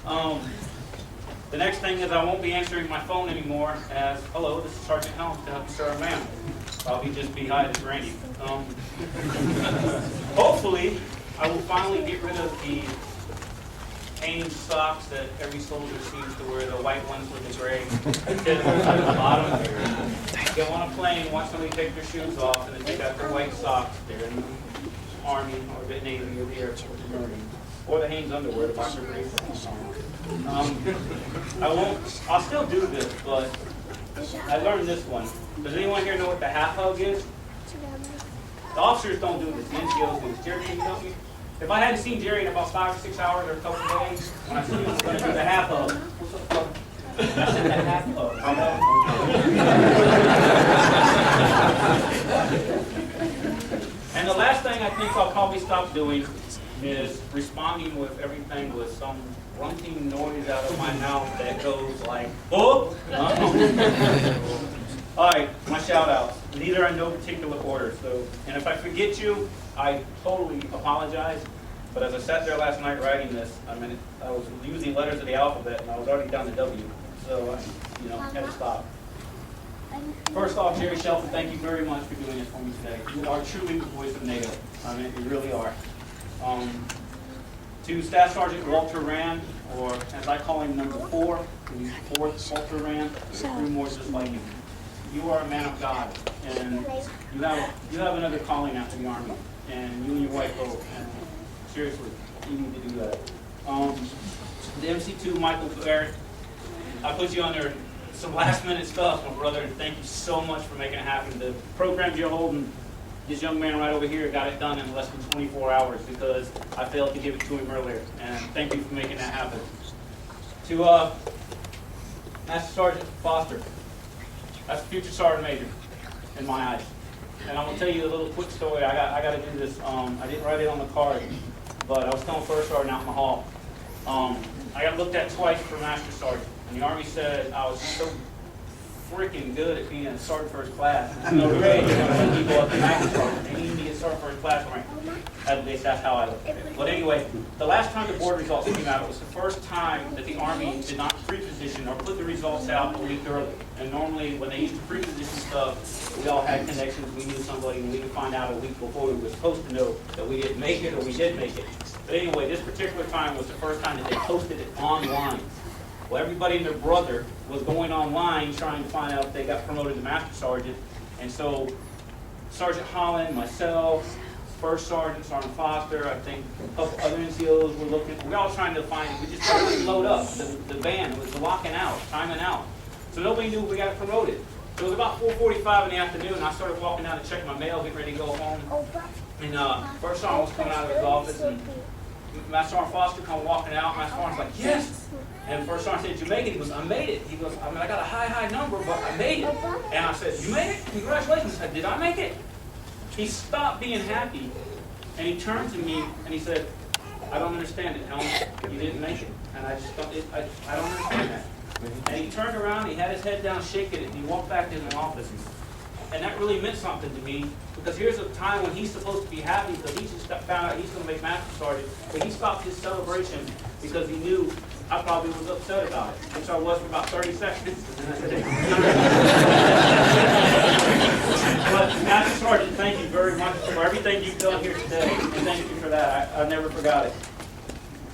The next thing is I won't be answering my phone anymore as, hello, this is Sergeant Helms to help you serve ma'am. I'll be just be hi, this is Randy. Hopefully, I will finally get rid of the Helms socks that every soldier seems to wear, the white ones with the gray tip at the bottom. Get on a plane, watch somebody take their shoes off, and then they got their white socks. They're in the Army or the Navy or the Air Force or the Marine. Or the Helms underwear, the boxer briefs. I'll still do this, but I learned this one. Does anyone here know what the half hug is? The officers don't do this, the NCOs do this. Jerry, can you help me? If I hadn't seen Jerry in about 5 or 6 hours or a couple of days, when I see him, we're going to do the half hug. What's up, brother? I said the half hug. And the last thing I think I'll probably stop doing is responding with everything with some grunting noise out of my mouth that goes like, oh! All right, my shout outs. These are in no particular order. So, and if I forget you, I totally apologize. But as I sat there last night writing this, I was using letters of the alphabet and I was already down to W. So I, had to stop. First off, Jerry Shelton, thank you very much for doing this for me today. You are truly the voice of NATO. You really are. To Staff Sergeant Walter Rand, or as I call him, number 4, he's 4th Walter Rand, 3 more just like him. You are a man of God, and you have another calling after the Army, and you and your wife both. And seriously, you need to do that. The MC2, Michael Barrett, I put you under some last-minute stuff, my brother, and thank you so much for making it happen. The programs you're holding, this young man right over here got it done in less than 24 hours because I failed to give it to him earlier, and thank you for making that happen. To Master Sergeant Foster, that's a future sergeant major in my eyes. And I'm gonna tell you a little quick story. I got to do this. I didn't write it on the card, but I was telling first sergeant out in the hall. I got looked at twice for master sergeant, and the Army said I was so freaking good at being a sergeant first class. No grade, people up to master sergeant. They need me to get sergeant first class. Right? At least that's how I look at it. But anyway, the last time the board results came out, it was the first time that the Army did not pre-position or put the results out a week early. And normally, when they used to pre-position stuff, we all had connections. We knew somebody, and we could find out a week before we were supposed to know that we didn't make it or we did make it. But anyway, this particular time was the first time that they posted it online. Well, everybody and their brother was going online trying to find out if they got promoted to master sergeant. And so Sergeant Holland, myself, First Sergeant, Sergeant Foster, I think a couple other NCOs were looking. We were all trying to find it. We just tried to load up. The van was locking out, timing out. So nobody knew we got promoted. So it was about 4:45 in the afternoon, and I started walking down to check my mail, getting ready to go home. And First Sergeant was coming out of his office, and Master Sergeant Foster come walking out. Master Sergeant's like, yes! And First Sergeant said, did you make it? He goes, I made it. He goes, I got a high number, but I made it. And I said, you made it? Congratulations. I said, did I make it? He stopped being happy, and he turned to me, and he said, I don't understand it, Helms. You didn't make it. And I just don't, I don't understand that. And he turned around, he had his head down, shaking it, and he walked back to his office. And that really meant something to me, because here's a time when he's supposed to be happy, because he just found out he's going to make master sergeant, but he stopped his celebration because he knew I probably was upset about it, which I was for about 30 seconds. But Master Sergeant, thank you very much for everything you've done here today, and thank you for that. I never forgot it.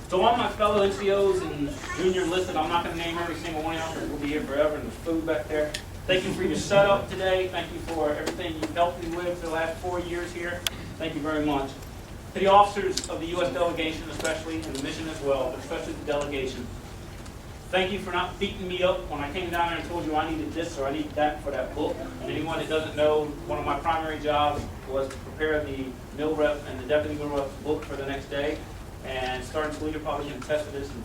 So all my fellow NCOs and junior enlisted, I'm not going to name every single one of them, we'll be here forever, and there's food back there. Thank you for your setup today. Thank you for everything you've helped me with for the last 4 years here. Thank you very much. To the officers of the U.S. delegation especially, and the mission as well, but especially the delegation, thank you for not beating me up when I came down there and told you I needed this or I needed that for that book. And anyone that doesn't know, one of my primary jobs was to prepare the mill rep and the deputy mill rep's book for the next day. And Sergeant Sweeter probably can attest to this, and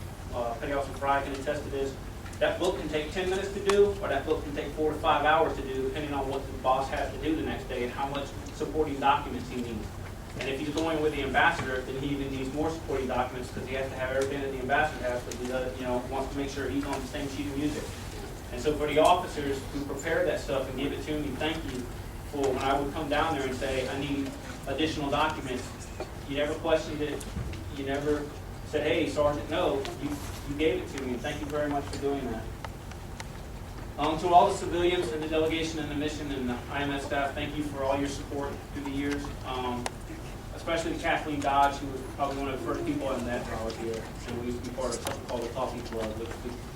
Petty Officer Fry can attest to this. That book can take 10 minutes to do, or that book can take 4 to 5 hours to do, depending on what the boss has to do the next day and how much supporting documents he needs. And if he's going with the ambassador, then he even needs more supporting documents because he has to have everything that the ambassador has, because he does, wants to make sure he's on the same sheet of music. And so for the officers who prepared that stuff and gave it to me, thank you for when I would come down there and say, I need additional documents. You never questioned it. You never said, hey, Sergeant, no, you gave it to me. Thank you very much for doing that. To all the civilians and the delegation and the mission and the IMS staff, thank you for all your support through the years. Especially Kathleen Dodge, who was probably one of the first people I met when I was here. And we used to be part of something called the Coffee Club, which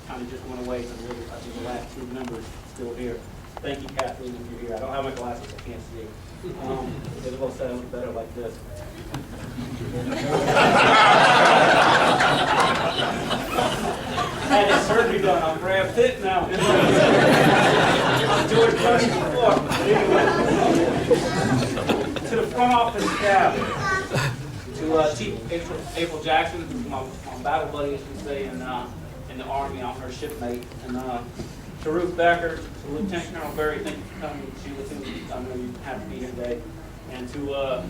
kind of just went away. So I think the last 2 members still here. Thank you, Kathleen, if you're here. I don't have my glasses, I can't see. Maybe I'll say I look better like this. I had this surgery done. I'm Brad Pitt now. I'm George Bush before. To the front office staff, to Chief April Jackson, who's my battle buddy, as we say, in the Army. I'm her shipmate. And to Ruth Becker, to Lieutenant Colonel Berry, thank you for coming. She was I know you have to be here today. And to the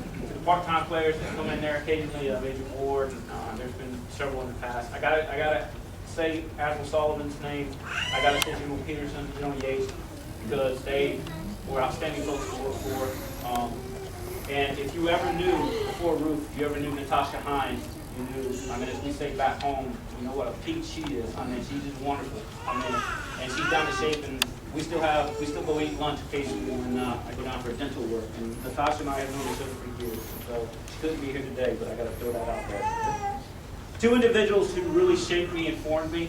part-time players that come in there occasionally, Major Ward, and there's been several in the past. I gotta say Admiral Sullivan's name. I gotta say General Peterson, General Yates, because they were outstanding folks to work for. And if you ever knew, before Ruth, if you ever knew Natasha Hines, you knew, I mean, as we say back home, you know what a peach she is. I mean, she's just wonderful. I mean, and she's down to shape, and we still go eat lunch occasionally when I go down for dental work. And Natasha and I have known each other for years, so she couldn't be here today, but I got to throw that out there. 2 individuals who really shaped me and formed me.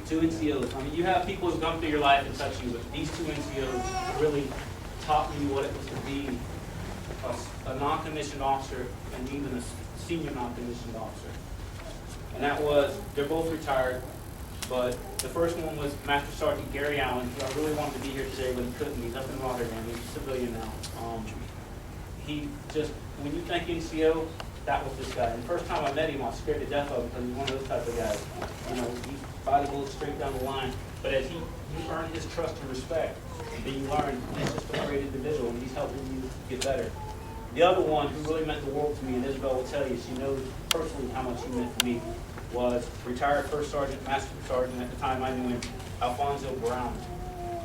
2 NCOs. I mean, you have people who come through your life and touch you, but these 2 NCOs really taught me what it was to be a non-commissioned officer and even a senior non-commissioned officer. And that was, they're both retired, but the first one was Master Sergeant Gary Allen, who I really wanted to be here today, but he couldn't. He's up in Rotterdam. He's a civilian now. He just, when you think NCO, that was this guy. And the first time I met him, I was scared to death of him because he's one of those type of guys. You know, he body bullets straight down the line. But as you earn his trust and respect, then you learn he's just a great individual and he's helping you get better. The other one who really meant the world to me, and Isabel will tell you, she knows personally how much he meant to me, was retired First Sergeant, Master Sergeant, at the time I knew him, Alfonso Brown.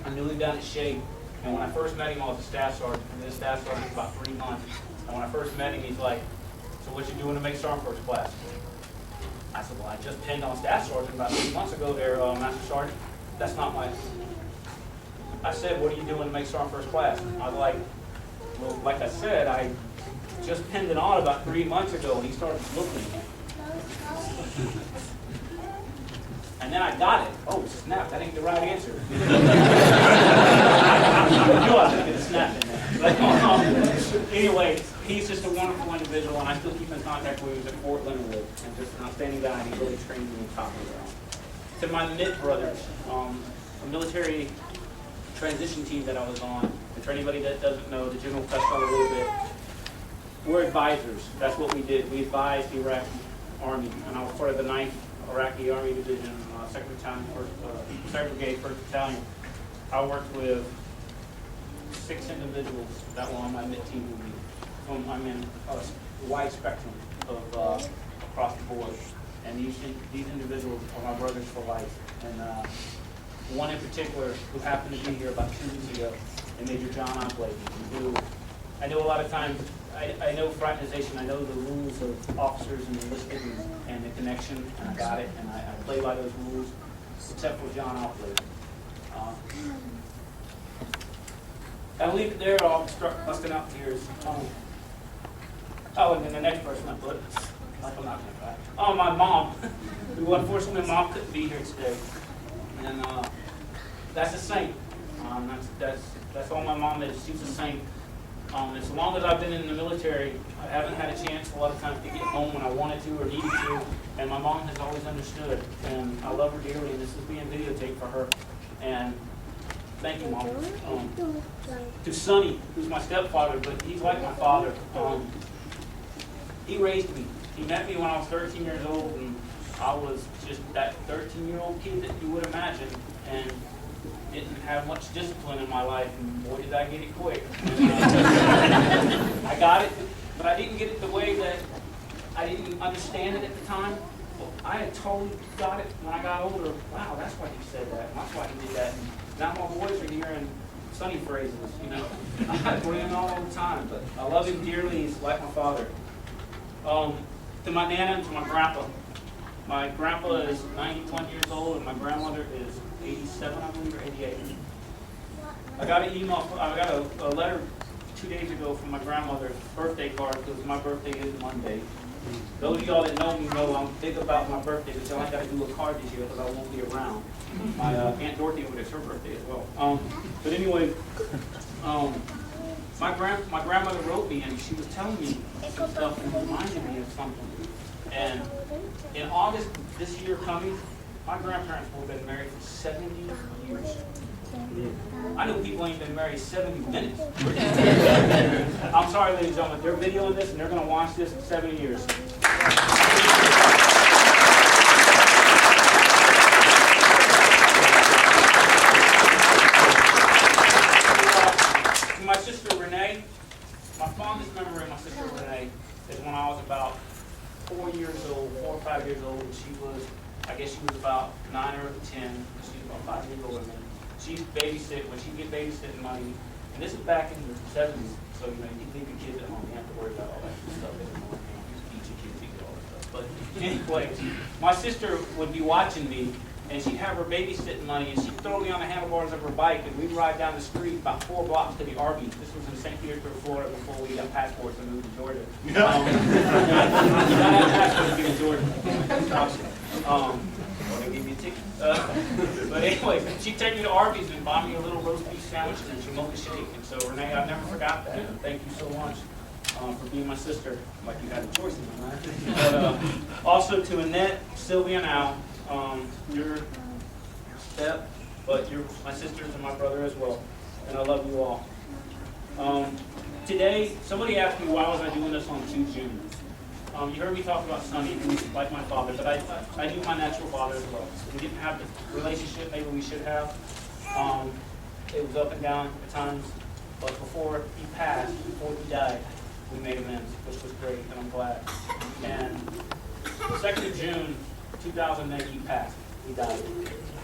I knew him down at Shape, and when I first met him, I was a staff sergeant. I've been a staff sergeant for about 3 months. And when I first met him, he's like, so what you doing to make Sergeant First Class? I said, well, I just pinned on staff sergeant about 3 months ago there, Master Sergeant. That's not my... I said, what are you doing to make Sergeant First Class? I was like, well, like I said, I just pinned it on about 3 months ago, and he started looking. And then I got it. Oh, snap, that ain't the right answer. I knew I was going to get a snap in there. But, anyway, he's just a wonderful individual, and I still keep in contact with him at Fort Leonard, and just an outstanding guy, and he really trained me and taught me around. To my mid brothers, a military transition team that I was on, and for anybody that doesn't know, the General touched on a little bit, we're advisors. That's what we did. We advised the Iraqi Army, and I was part of the 9th Iraqi Army Division, 2nd Battalion, 2nd Brigade, 1st Battalion. I worked with 6 individuals that were on my mid team with me. I'm in a wide spectrum of across the board, and these individuals are my brothers for life. And one in particular who happened to be here about 2 weeks ago, and Major John Opley, who I know a lot of times, I know fraternization, I know the rules of officers and enlisted and the connection, and I got it, and I play by those rules, except for John Opley. I'll leave it there, I'll start busting out tears. Oh, and then the next person I put, like I'm not going to cry. Oh, my mom, who unfortunately Mom couldn't be here today. And that's a saint. That's all my mom is. She's a saint. As long as I've been in the military, I haven't had a chance a lot of times to get home when I wanted to or needed to. And my mom has always understood. And I love her dearly. And this is being videotaped for her. And thank you, Mom. To Sonny, who's my stepfather, but he's like my father. He raised me. He met me when I was 13 years old, and I was just that 13-year-old kid that you would imagine, and didn't have much discipline in my life, and boy did I get it quick. And, I got it, but I didn't get it the way that I didn't understand it at the time. Well, I had totally got it when I got older. Wow, that's why he said that. That's why he did that. And now my boys are hearing Sonny phrases, you know. I bring him all the time, but I love him dearly. He's like my father. To my nana and to my grandpa, My grandpa is 91 years old, and my grandmother is 87, I believe, or 88. I got an email, I got a letter 2 days ago from my grandmother's birthday card, because my birthday is Monday. Those of y'all that know me know I'm big about my birthday, but y'all ain't got to do a card this year because I won't be around. My Aunt Dorothy over there, it's her birthday as well. But anyway, my grandmother wrote me, and she was telling me some stuff and reminded me of something. And in August this year coming, my grandparents will have been married for 70 years. I know people ain't been married 70 minutes. I'm sorry, ladies and gentlemen, they're videoing this and they're going to watch this in 70 years. To my sister Renee, my fondest memory of my sister Renee is when I was about 4 or 5 years old, and she was, I guess she was about 9 or 10. She was about 5 years older than me. She babysit, when she get babysitting money, and this is back in the 70s, so you leave your kids at home, you have to worry about all that stuff anymore. You teach your kids, you get all that stuff. But anyway, my sister would be watching me, and she'd have her babysitting money, and she'd throw me on the handlebars of her bike, and we'd ride down the street about 4 blocks to the Arby's. This was in St. Petersburg, Florida, before we got passports and moved to Georgia. You don't have passports to get in Georgia. They give me a ticket. But anyway, she'd take me to Arby's and buy me a little roast beef sandwich and she mocha shake. And so, Renee, I've never forgot that. And thank you so much for being my sister, like you had a choice in my life. But also to Annette, Sylvia, and Al, your step, but you're my sisters and my brother as well. And I love you all. Today, somebody asked me why was I doing this on 2 June. You heard me talk about Sonny, who's like my father, but I knew my natural father as well. We didn't have the relationship maybe we should have. It was up and down at times, but before he passed, before he died, we made amends, which was great, and I'm glad. And the 2nd of June, 2008, he passed. He died.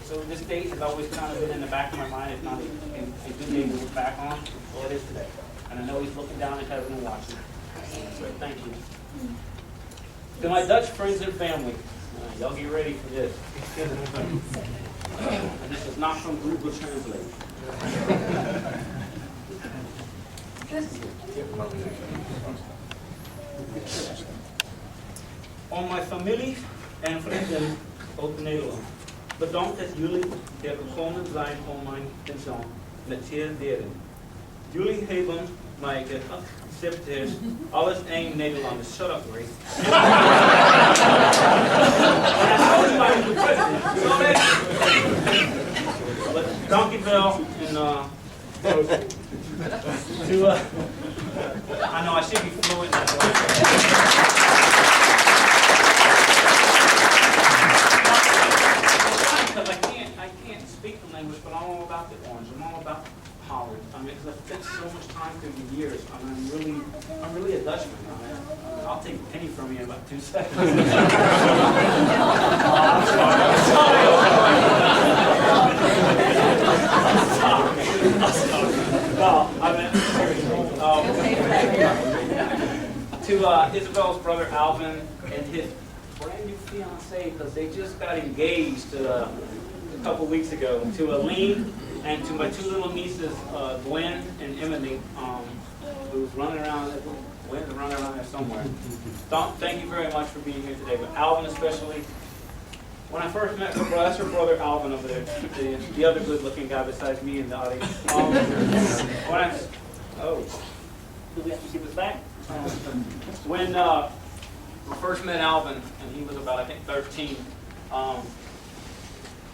So this date has always kind of been in the back of my mind. It's not a good day to look back on. Well, it is today. And I know he's looking down at heaven and watching. So thank you. To my Dutch friends and family, y'all get ready for this. And this is not from Google Translate. Om mijn familie en vrienden uit Nederland. Bedankt dat jullie er gekomen zijn om mijn pensioen met te delen. Jullie hebben mij geaccepteerd. Alles één Nederlander. Shut up, Ray. Dank je wel. I know I should be fluent in that. Because I can't speak the language, but I'm all about the orange. I'm all about Holland. I mean, because I've spent so much time through the years. I mean, I'm really a Dutchman. I'll take a penny from you in about 2 seconds. I'm sorry. No, I mean, to Isabel's brother Alvin and his brand new fiance, because they just got engaged a couple weeks ago. To Aline and to my 2 little nieces, Gwen and Emily, who's running around. Gwen's running around there somewhere. Thank you very much for being here today. But Alvin especially. When I first met her brother, that's her brother Alvin over there, the other good-looking guy besides me in the audience. Do we have to give this back? When I first met Alvin, and he was about, I think, 13,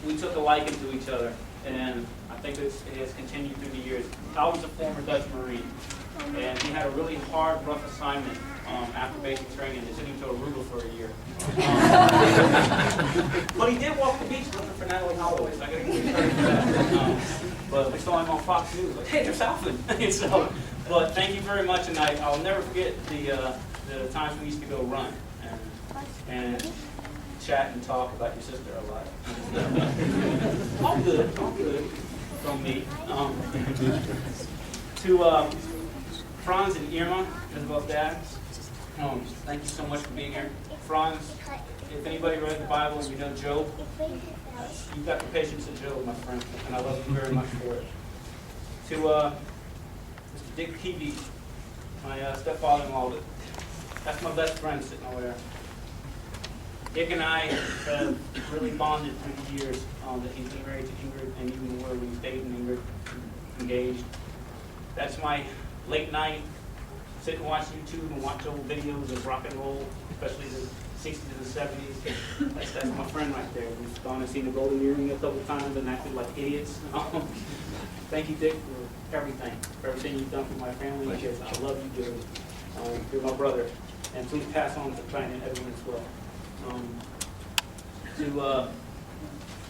we took a liking to each other, and I think it has continued through the years. Alvin's a former Dutch Marine, and he had a really hard, rough assignment after basic training. They sent him to Aruba for a year. But he did walk the beach looking for Natalie Holloway, so I got to give him credit for that. But we saw him on Fox News, like, hey, there's Alvin. But thank you very much, and I'll never forget the times we used to go run and chat and talk about your sister a lot. all good from me. To Franz and Irma, Isabel's dad, thank you so much for being here. Franz, if anybody read the Bible and you know Job, you've got the patience of Job, my friend, and I love you very much for it. To Mr. Dick Keevey, my stepfather-in-law, that's my best friend sitting over there. Dick and I have really bonded through the years that he's been married to Ingrid, and even where we've dated Ingrid, engaged. That's my late night, sit and watch YouTube and watch old videos of rock and roll, especially the 60s and 70s. That's my friend right there. We've gone and seen the Golden Earring a couple times and acted like idiots. Thank you, Dick, for everything you've done for my family and kids. I love you, dearly. You're my brother. And please pass on to China and everyone as well.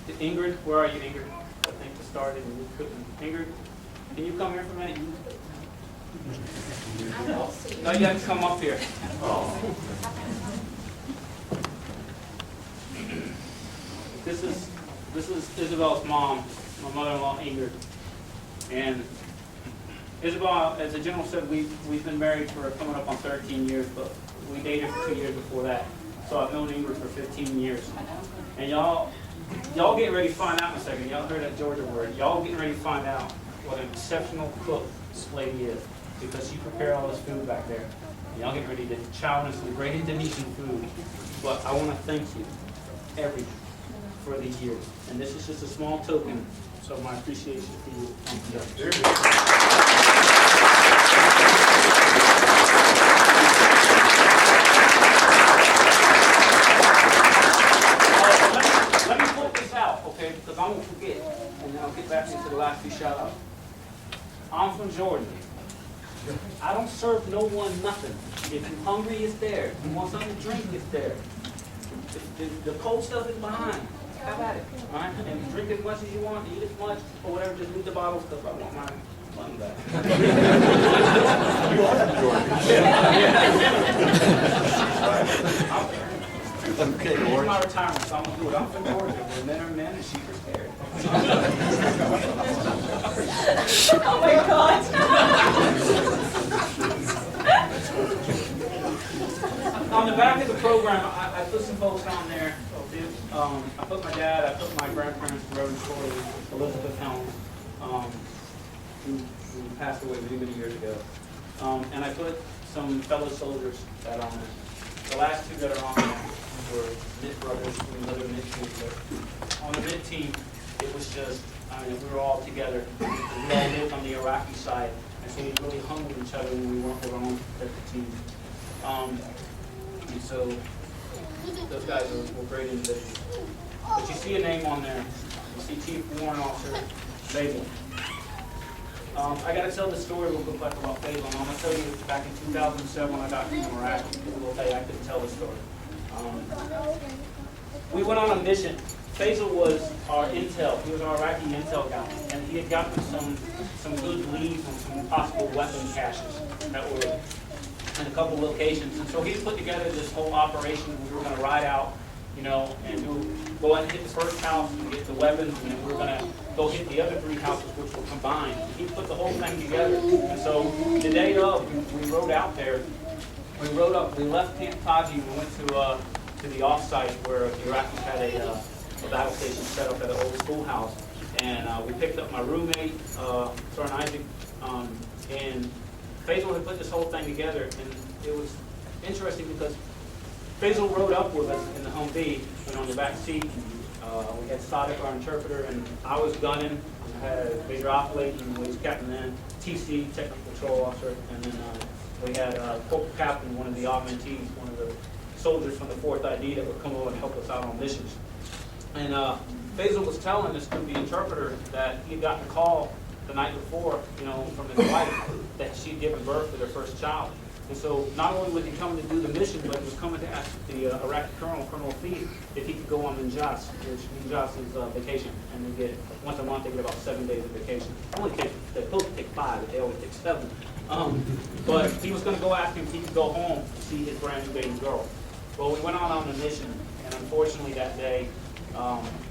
To Ingrid, where are you, Ingrid? I think to start and you couldn't. Ingrid, can you come here for a minute? No, you have to come up here. This is Isabel's mom, my mother-in-law Ingrid. And Isabel, as the general said, we've been married for coming up on 13 years, but we dated for 2 years before that. So I've known Ingrid for 15 years. And y'all getting ready to find out in a second. Y'all heard that Georgia word. Y'all getting ready to find out what an exceptional cook this lady is, because she prepared all this food back there. And y'all getting ready to challenge some great Indonesian food. But I want to thank you, everyone, for these years. And this is just a small token of my appreciation for you. Let me put this out, okay, because I won't forget, and then I'll get back into the last few shout-outs. I'm from Jordan. I don't serve no one nothing. If you're hungry, it's there. If you want something to drink, it's there. The cold stuff is behind. Have at it. All right? And drink as much as you want, eat as much, or whatever. Just leave the bottle stuff. I want my money back. You are Jordan. Okay, this is my retirement, so I'm going to do it. I'm from Georgia, where men are men and sheep are scared. Oh my God. On the back of the program, I put some folks on there. I put my dad, I put my grandparents, Reverend Corey, Elizabeth Helms, who passed away many, many years ago. And I put some fellow soldiers that on there. The last two that are on there were knit brothers, another knit team. But on the knit team, it was just, we were all together. We all lived on the Iraqi side, and so we really hung with each other when we weren't with our own team. And so those guys were great individuals. But you see a name on there. You see Chief Warrant Officer Basil. I got to tell the story real quick about Basil. I'm going to tell you back in 2007 when I got from Iraq. People will tell you I couldn't tell the story. We went on a mission. Basil was our intel. He was our Iraqi intel guy. And he had gotten some good leads on some possible weapon caches that were in a couple locations. And so he put together this whole operation. We were going to ride out, and go out and hit the first house and get the weapons, and then we were going to go hit the other three houses, which were combined. He put the whole thing together. And so the day of, we rode out there. We rode up. We left Camp Taji and we went to the off-site where the Iraqis had a battle station set up at an old schoolhouse. And we picked up my roommate, Sergeant Isaac, and Faisal had put this whole thing together, and it was interesting because Faisal rode up with us in the Humvee, and on the back seat, we had Sadiq, our interpreter, and I was gunning. I had Major Operating, who was Captain then, TC, Technical Control Officer, and then we had Corporal Captain, one of the augmentees, one of the soldiers from the 4th ID that would come over and help us out on missions. And Faisal was telling us through the interpreter that he had gotten a call the night before, from his wife, that she'd given birth to their first child. And so not only was he coming to do the mission, but he was coming to ask the Iraqi Colonel Fee, if he could go on Minjas, which Minjas is vacation. And they get, once a month, they get about 7 days of vacation. They're supposed to take 5, but they always take 7. But he was going to go ask him if he could go home to see his brand new baby girl. Well, we went on the mission, and unfortunately that day,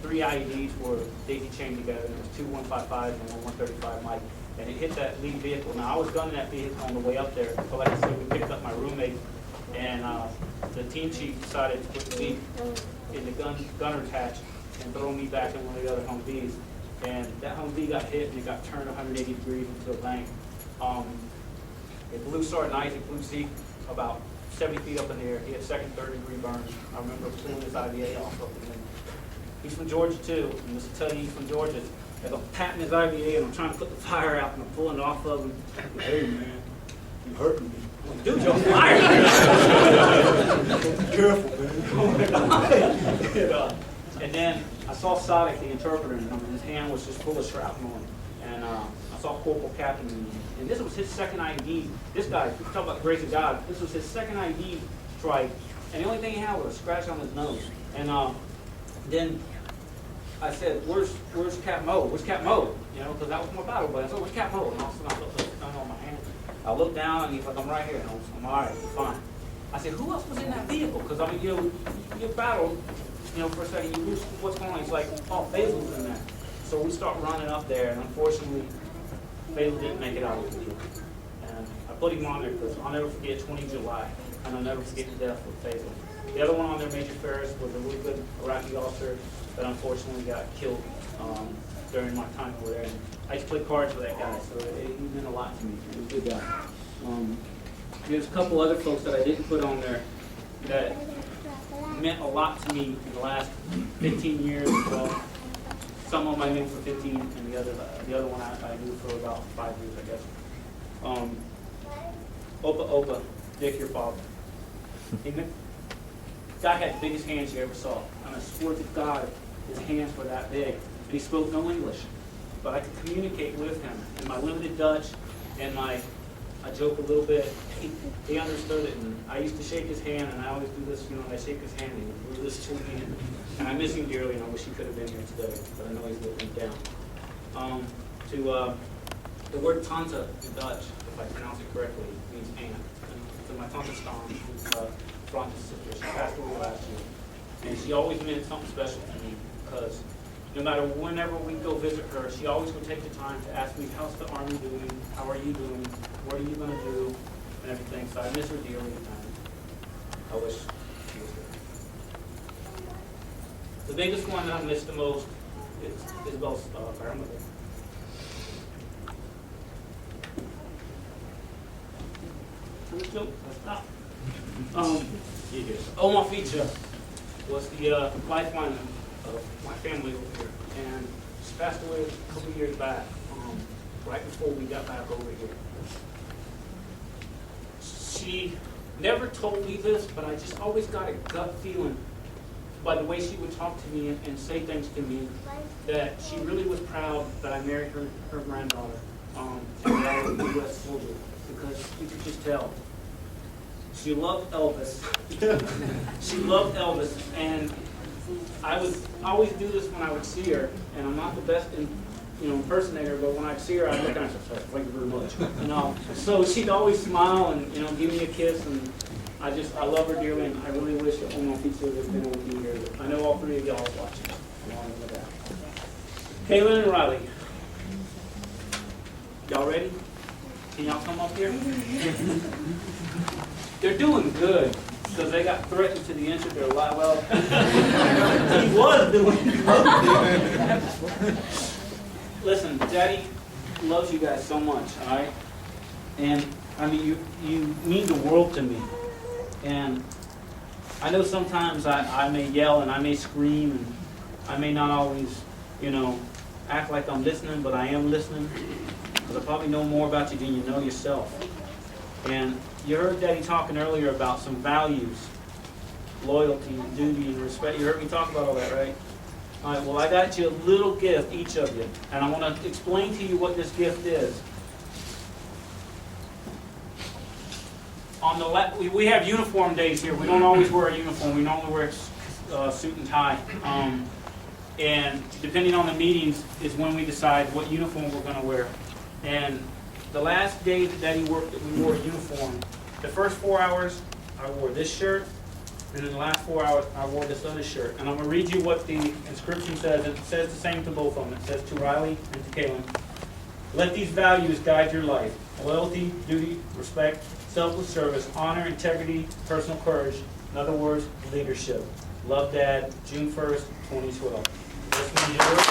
3 IEDs were daisy chained together. There was 2 155s and 1 135 Mike, and it hit that lead vehicle. Now I was gunning that vehicle on the way up there. So like I said, we picked up my roommate And the team chief decided to put me in the gunner's hatch and throw me back in one of the other Humvees. And that Humvee got hit and it got turned 180 degrees into a bank. It blew Sergeant Isaac, blew Zeke about 70 feet up in the air. He had second, third degree burns. I remember pulling his IVA off of him. He's from Georgia too, and just to tell you he's from Georgia, as I'm patting his IVA and I'm trying to put the fire out and I'm pulling it off of him. Hey man, you hurting me. I'm like, dude, you're on fire. Be careful, man. Oh my God. And then I saw Sadiq, the interpreter, and his hand was just full of shrapnel. And I saw Corporal Captain, and this was his second ID. This guy, we talk about the grace of God, this was his second ID strike, and the only thing he had was a scratch on his nose. And then I said, where's Cap Mo? Where's Cap Mo? You know, because that was my battle buddy. I said, where's Cap Mo? And all of a sudden I looked down on my hand. I looked down, and he's like, I'm right here. And I'm all right, fine. I said, who else was in that vehicle? Because, I mean, you battle, you know, for a second, you lose what's going on. He's like, oh, Faisal's in there. So we start running up there, and unfortunately, Faisal didn't make it out of the vehicle. And I put him on there because I'll never forget 20 July, and I'll never forget the death of Faisal. The other one on there, Major Ferris, was a really good Iraqi officer that unfortunately got killed during my time over there. And I used to play cards with that guy, so he meant a lot to me. He was a good guy. There's a couple other folks that I didn't put on there that meant a lot to me in the last 15 years. Well, some of them I knew for 15, and the other one I knew for about 5 years, I guess. Opa, Dick, your father. Guy had the biggest hands you ever saw. And I swear to God, his hands were that big. And he spoke no English. But I could communicate with him. In my limited Dutch and I joke a little bit, he understood it. And I used to shake his hand, and I always do this, you know, I shake his hand, and he blew this to me. And I miss him dearly, and I wish he could have been here today. But I know he's looking down. The word tanta in Dutch, if I pronounce it correctly, means aunt. And to my tante Stan, who's Francis' sister, she passed away last year. And she always meant something special to me, because no matter whenever we go visit her, she always would take the time to ask me, how's the Army doing? How are you doing? What are you going to do? And everything. So I miss her dearly, and I wish she was here. The biggest one that I miss the most is Isabel's grandmother. Omar Feature was the lifeline of my family over here, and she passed away a couple years back, right before we got back over here. She never told me this, but I just always got a gut feeling by the way she would talk to me and say things to me that she really was proud that I married her granddaughter, and that I was a U.S. soldier, because you could just tell. She loved Elvis. She loved Elvis, and I would always do this when I would see her, and I'm not the best impersonator, but when I'd see her, I'd look at her and say, thank you very much. So she'd always smile and give me a kiss, and I love her dearly, and I really wish that Omar Pizza would have been able to be here. I know all three of y'all are watching, along with that. Kaylin and Riley, y'all ready? Can y'all come up here? They're doing good, because they got threatened to the inch of their life. Well, he was doing good. Listen, Daddy loves you guys so much, all right? And, I mean, you mean the world to me. And I know sometimes I may yell and I may scream, and I may not always, act like I'm listening, but I am listening, because I probably know more about you than you know yourself. And you heard Daddy talking earlier about some values, loyalty, duty, and respect. You heard me talk about all that, right? All right, well, I got you a little gift, each of you, and I want to explain to you what this gift is. We have uniform days here. We don't always wear a uniform. We normally wear suit and tie. And depending on the meetings is when we decide what uniform we're going to wear. And the last day that Daddy worked that we wore a uniform, the first 4 hours I wore this shirt, and in the last 4 hours I wore this other shirt. And I'm going to read you what the inscription says. It says the same to both of them. It says to Riley and to Kaylin, let these values guide your life. Loyalty, duty, respect, selfless service, honor, integrity, personal courage. In other words, leadership. Love, Dad, June 1st, 2012. This one's yours.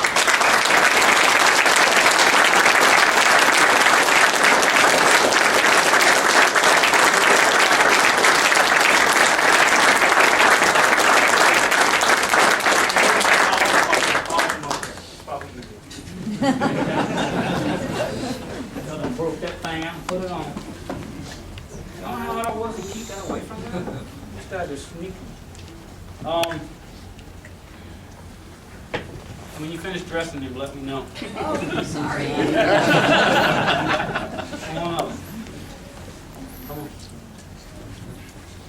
I broke that thing out and put it on. You don't know how hard I was to keep that away from me? This guy is sneaky. When you finish dressing him, let me know. Oh, I'm sorry. Come on up. Come on.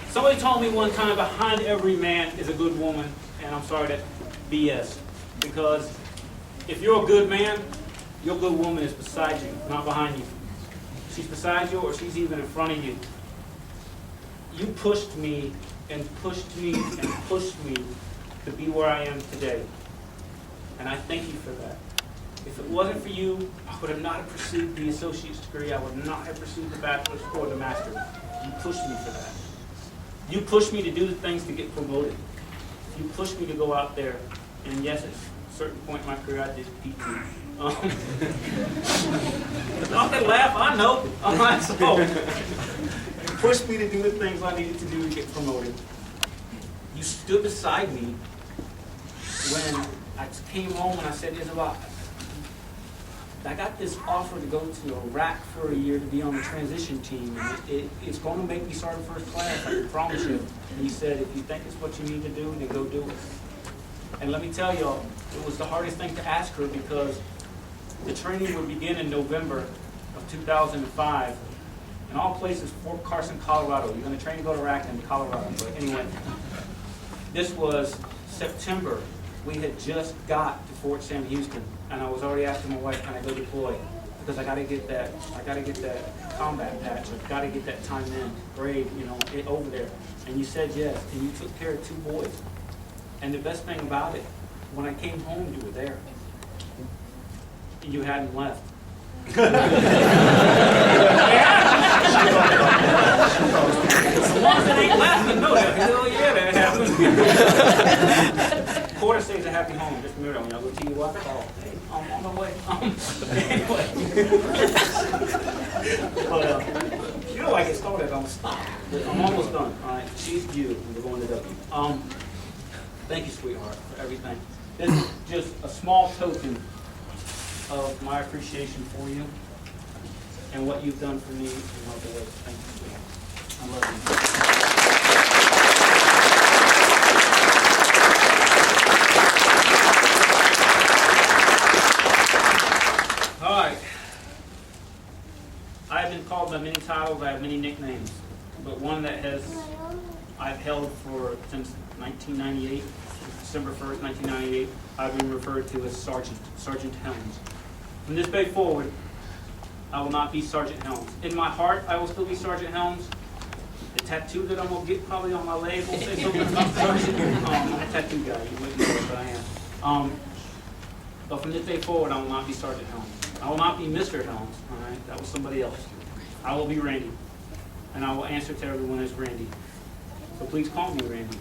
Somebody told me one time, behind every man is a good woman, and I'm sorry, that's BS. Because if you're a good man, your good woman is beside you, not behind you. She's beside you, or she's even in front of you. You pushed me and pushed me and pushed me to be where I am today. And I thank you for that. If it wasn't for you, I would have not pursued the associate's degree. I would not have pursued the bachelor's or the master's. You pushed me for that. You pushed me to do the things to get promoted. You pushed me to go out there. And yes, at a certain point in my career, I did PT. Don't they laugh? I know. So, you pushed me to do the things I needed to do to get promoted. You stood beside me when I came home and I said, Isabel, I got this offer to go to Iraq for a year to be on the transition team. And it's going to make me sergeant first class, I can promise you. And he said, if you think it's what you need to do, then go do it. And let me tell y'all, it was the hardest thing to ask her because the training would begin in November of 2005. In all places, Fort Carson, Colorado. You're going to train to go to Iraq in Colorado. But anyway, this was September. We had just got to Fort Sam Houston, and I was already asking my wife, can I go deploy? Because I got to get that combat patch. I got to get that time in, grade, over there. And you said yes, and you took care of 2 boys. And the best thing about it, when I came home, you were there. You hadn't left. The ones that ain't left, no, hell yeah, that happened. Quarter stays a happy home. Just remember, when y'all go to your wife, call. Hey, I'm on my way. Anyway. But, you know I get started, I'm stop. I'm almost done. All right, she's you, and we're going to W. Thank you, sweetheart, for everything. This is just a small token of my appreciation for you and what you've done for me and all the way. Thank you, sweetheart. I love you. I've been called by many titles, I have many nicknames, but one that I've held since 1998, December 1st, 1998, I've been referred to as Sergeant Helms. From this day forward, I will not be Sergeant Helms. In my heart, I will still be Sergeant Helms. The tattoo that I'm going to get probably on my leg will say something about Sergeant. I'm a tattoo guy, you wouldn't know it, but I am. But from this day forward, I will not be Sergeant Helms. I will not be Mr. Helms, all right? That was somebody else. I will be Randy, and I will answer to everyone as Randy. So please call me Randy.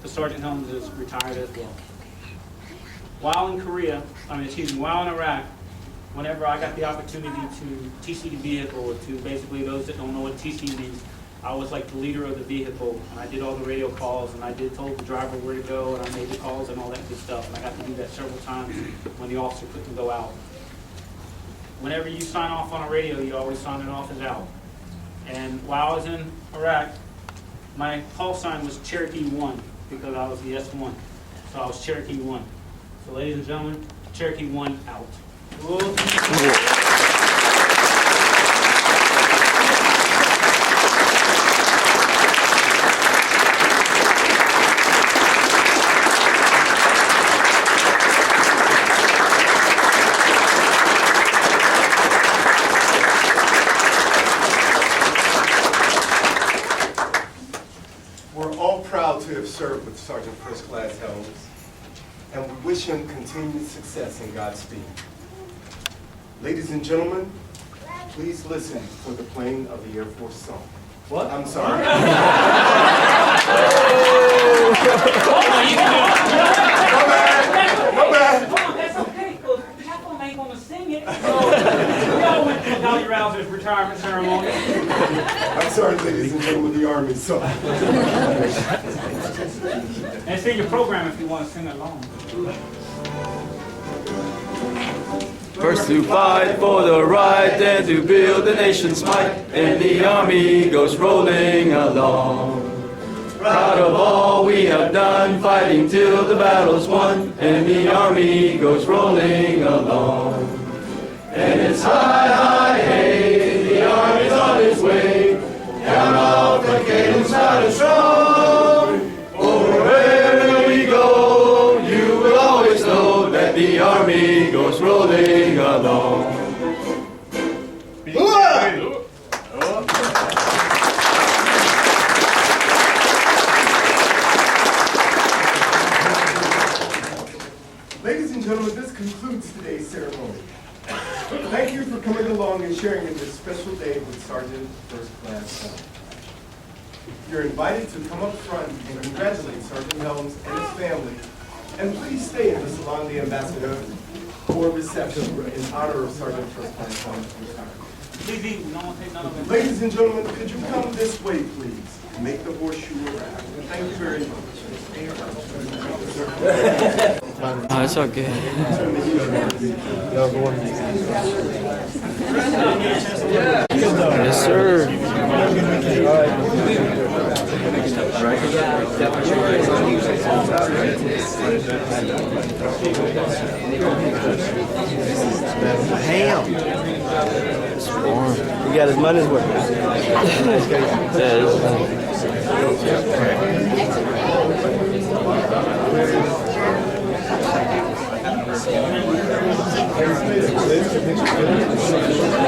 The Sergeant Helms is retired as well. While in Iraq, whenever I got the opportunity to TC the vehicle, or to basically those that don't know what TC means, I was like the leader of the vehicle, and I did all the radio calls, and I told the driver where to go, and I made the calls and all that good stuff, and I got to do that several times when the officer couldn't go out. Whenever you sign off on a radio, you always sign it off as out. And while I was in Iraq, my call sign was Cherokee 1 because I was the S1. So I was Cherokee 1. So ladies and gentlemen, Cherokee 1 out. To have served with Sergeant First Class Helms, and we wish him continued success and Godspeed. Ladies and gentlemen, Please listen for the playing of the Air Force song. What? I'm sorry. My bad. Come on, that's okay, because Chaplain ain't gonna sing it. So, we all went to Dolly Rouser's retirement ceremony. I'm sorry, ladies and gentlemen of the Army, so. And it's in your program if you want to sing along. First to fight for the right, then to build the nation's might, and the army goes rolling along. Proud of all we have done, fighting till the battle's won, and the army goes rolling along. And it's high, high, hey, the army's on its way, count off the cadence loud and strong. For wherever we go, you will always know that the army goes rolling along. Ladies and gentlemen, this concludes today's ceremony. Thank you for coming along and sharing in this special day with Sergeant First Class Helms. You're invited to come up front and congratulate Sergeant Helms and his family, and please stay in the Salon de Ambassador for reception in honor of Sergeant First Class Helms' retirement. Please eat, no one take none of it. Ladies and gentlemen, could you come this way, please? Make the horseshoe around. Thank you very much. Oh, it's okay. Yes, sir. Ham. He got his money's worth. Thank you.